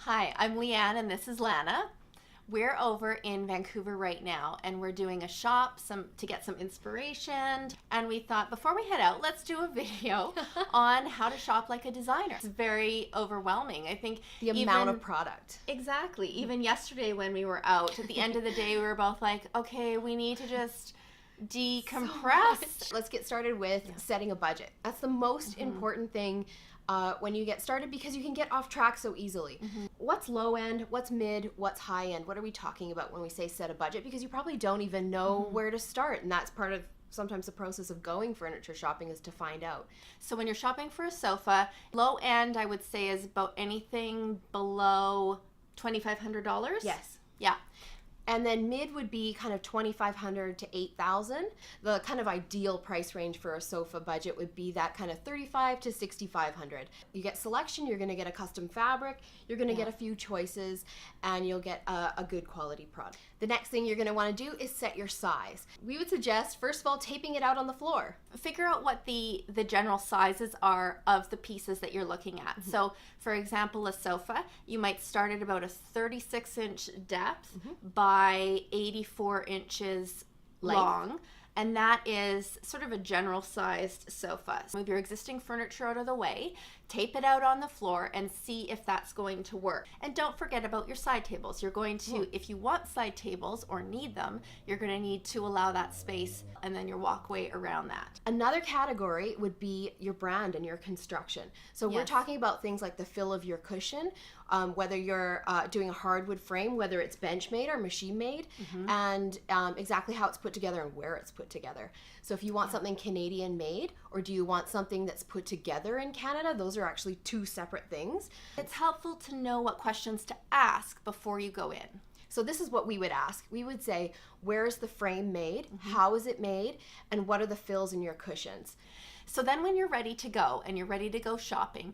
Hi, I'm Leanne and this is Lana. We're over in Vancouver right now and we're doing a shop to get some inspiration. And we thought before we head out, let's do a video on how to shop like a designer. It's very overwhelming. I think the amount of product. Exactly. Even yesterday when we were out, at the end of the day, we were both like, okay, we need to just decompress. So let's get started with setting a budget. That's the most important thing when you get started, because you can get off track so easily. What's low end, what's mid, what's high end? What are we talking about when we say set a budget? Because you probably don't even know where to start, and that's part of sometimes the process of going furniture shopping, is to find out. So when you're shopping for a sofa, low end I would say is about anything below $2,500. Yes. Yeah. And then mid would be kind of $2,500 to $8,000. The kind of ideal price range for a sofa budget would be that kind of $3,500 to $6,500. You get selection, you're going to get a custom fabric, you're going to get a few choices, and you'll get a good quality product. The next thing you're going to want to do is set your size. We would suggest, first of all, taping it out on the floor. Figure out what the general sizes are of the pieces that you're looking at. So, for example, a sofa, you might start at about a 36-inch depth by 84 inches long. And that is sort of a general sized sofa. So move your existing furniture out of the way, tape it out on the floor, and see if that's going to work. And don't forget about your side tables. You're going to, if you want side tables or need them, you're going to need to allow that space and then your walkway around that. Another category would be your brand and your construction. So we're talking about things like the fill of your cushion, whether you're doing a hardwood frame, whether it's bench made or machine made, and exactly how it's put together and where it's put together. So if you want something Canadian made, or do you want something that's put together in Canada, those are actually two separate things. It's helpful to know what questions to ask before you go in. So this is what we would ask. We would say, where is the frame made? How is it made? And what are the fills in your cushions? So then when you're ready to go and you're ready to go shopping,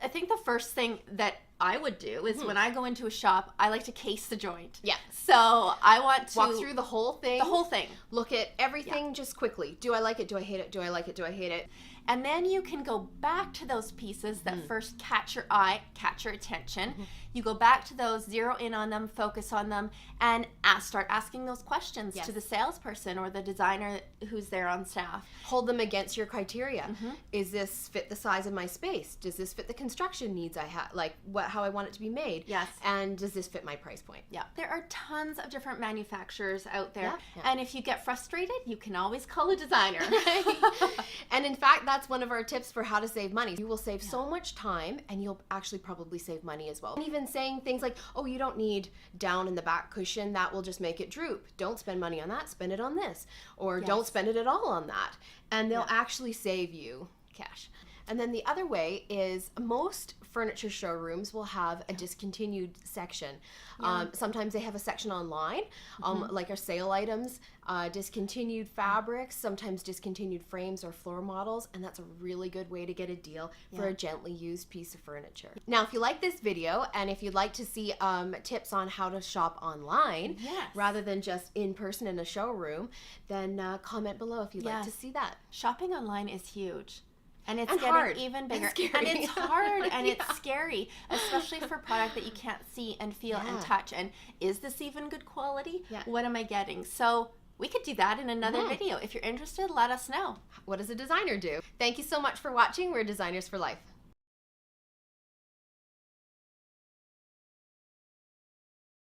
I think the first thing that I would do is when I go into a shop, I like to case the joint. Yeah. So I want to walk through the whole thing. The whole thing. Look at everything just quickly. Do I like it? Do I hate it? Do I like it? Do I hate it? And then you can go back to those pieces that first catch your eye, catch your attention. You go back to those, zero in on them, focus on them, and start asking those questions to the salesperson or the designer who's there on staff. Hold them against your criteria. Is this fit the size of my space? Does this fit the construction needs I have, like how I want it to be made? Yes. And does this fit my price point? Yeah. There are tons of different manufacturers out there. And if you get frustrated, you can always call a designer. And in fact, that's one of our tips for how to save money. You will save so much time, and you'll actually probably save money as well. And even saying things like, oh, you don't need down in the back cushion, that will just make it droop. Don't spend money on that, spend it on this. Or don't spend it at all on that. And they'll actually save you cash. And then the other way is most furniture showrooms will have a discontinued section. Sometimes they have a section online, like our sale items, discontinued fabrics, sometimes discontinued frames or floor models, and that's a really good way to get a deal for a gently used piece of furniture. Now, if you like this video, and if you'd like to see tips on how to shop online, rather than just in person in a showroom, then comment below if you'd like to see that. Shopping online is huge. And it's getting hard. even bigger. And it's hard and it's scary, especially for product that you can't see and feel and touch. And is this even good quality? What am I getting? So we could do that in another video. If you're interested, let us know. What does a designer do? Thank you so much for watching. We're Designers for Life.